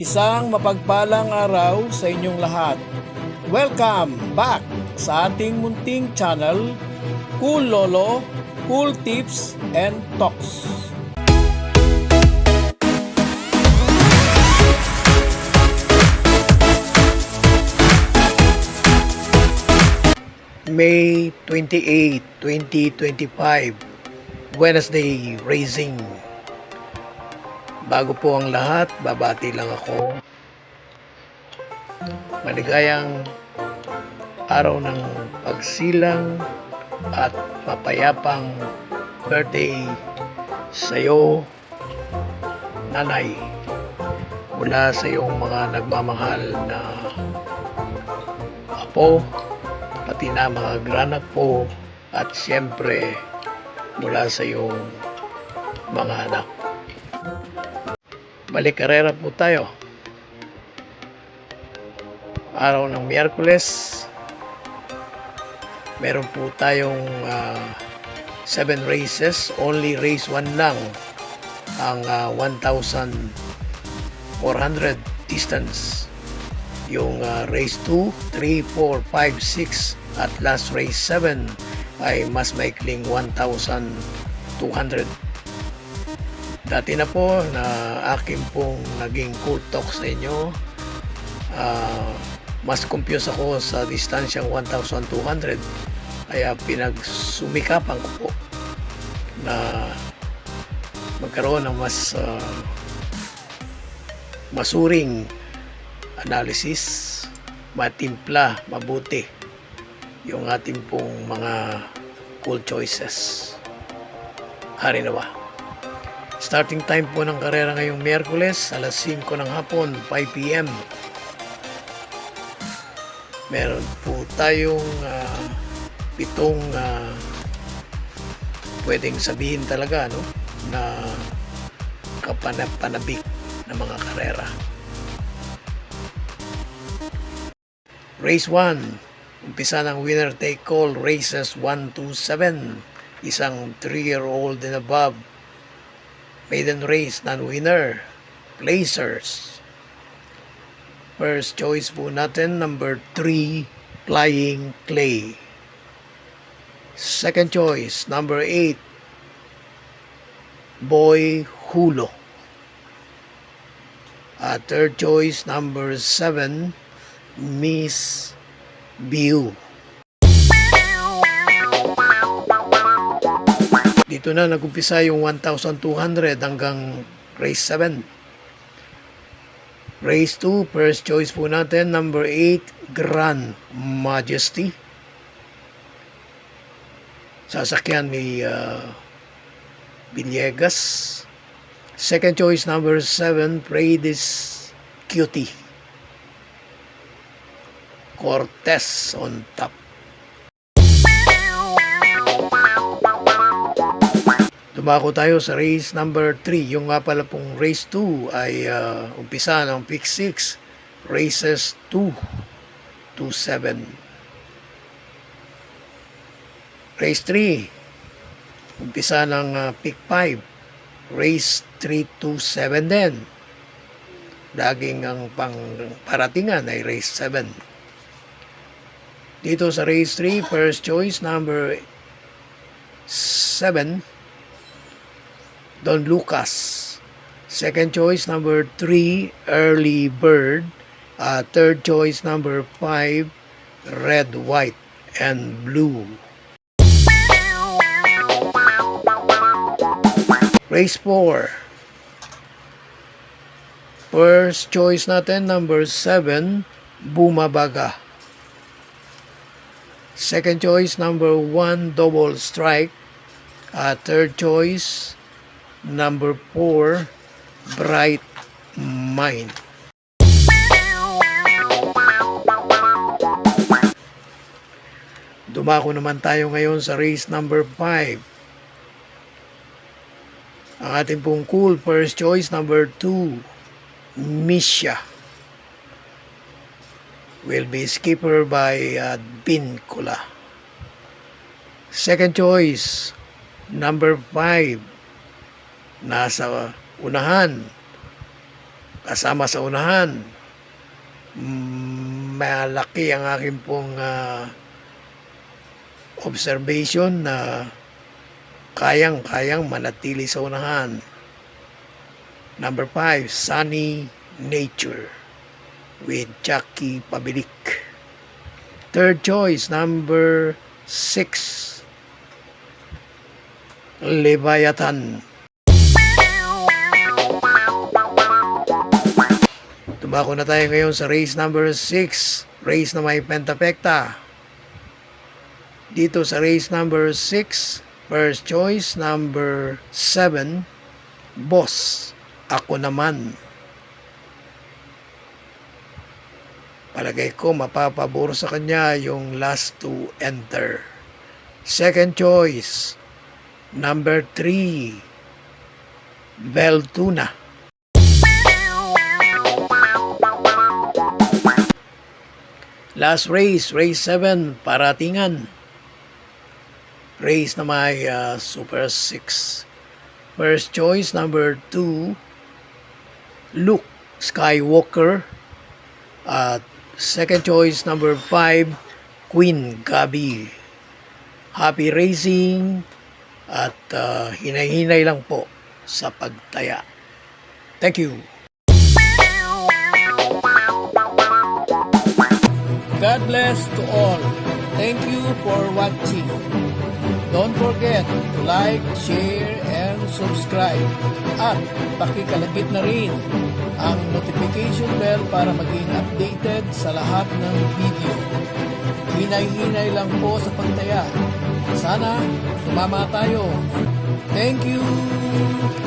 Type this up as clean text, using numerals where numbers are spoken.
Isang mapagpalang araw sa inyong lahat. Welcome back sa ating munting channel, Cool Lolo, Cool Tips and Talks. May 28, 2025, Wednesday Raising. Bago po ang lahat, babati lang ako. Maligayang araw ng pagsilang at mapayapang birthday sa iyo, nanay. Mula sa iyong mga nagmamahal na apo, pati na mga granapo, at siyempre mula sa iyong mga anak. Balik karera po tayo. Araw ng Miyerkules, meron po tayong 7 races. Only race 1 lang ang 1,400 distance. Yung race 2, 3, 4, 5, 6 at last race 7 ay mas maikling 1,200. Dati na po na akin pong naging cool talk sa inyo. Mas confused ako sa distansyang 1,200. Kaya pinagsumikapan ko po na magkaroon ng mas masuring analysis, matimpla, mabuti yung ating pong mga cool choices. Hari nawa. Starting time po ng karera ngayong Miyerkules, alas 5 ng hapon, 5 p.m. Meron po tayong pitong pwedeng sabihin talaga, no, na kapanabik na mga karera. Race 1, umpisa ng winner take all races 1 to 7. Isang 3-year-old and above. Maiden race, non-winner, Placers. First choice po natin, number 3, Flying Clay. Second choice, number 8, Boy Hulo. Third choice, number 7, Miss Biu. Dito na nag-umpisa yung 1,200 hanggang race 7. Race 2, first choice po natin, number 8, Grand Majesty. Sasakyan ni Villegas. Second choice, number 7, Paradise Cutie. Cortez on top. Dumako tayo sa race number 3. Yung nga pala pong race 2 ay umpisa ng pick 6. Races 2 to 7. Race 3. Umpisa ng pick 5. Race 3 to 7 din. Laging ang paratingan ay race 7. Dito sa race 3, first choice number 7, Don Lucas. Second choice, number 3, Early Bird. Third choice, number 5, Red, White, and Blue. Race 4. First choice natin, number 7, Bumabaga. Second choice, number 1, Double Strike. Third choice, number 4, Bright Mind. Dumako naman tayo ngayon sa race number 5. Ang ating pong cool first choice, number 2, Misha. Will be skipper by Bincula. Second choice, number 5, nasa unahan, kasama sa unahan. Malaki ang aking pong observation na kayang-kayang manatili sa unahan. Number 5, Sunny Nature with Jackie Pabilik. Third choice, number 6, Leviathan. Tumako na tayo ngayon sa race number 6, race na may pentapekta. Dito sa race number 6, first choice, number 7, Boss, Ako Naman. Palagay ko mapapabor sa kanya yung last to enter. Second choice, number 3, Beltuna. Last race, race 7, Paratingan. Race na may Super 6. First choice, number 2, Luke Skywalker. At second choice, number 5, Queen Gabi. Happy racing at hinay-hinay lang po sa pagtaya. Thank you. God bless to all. Thank you for watching. Don't forget to like, share, and subscribe. At pakikalagit na rin ang notification bell para maging updated sa lahat ng video. Hinay-hinay lang po sa pagtaya. Sana tumama tayo. Thank you!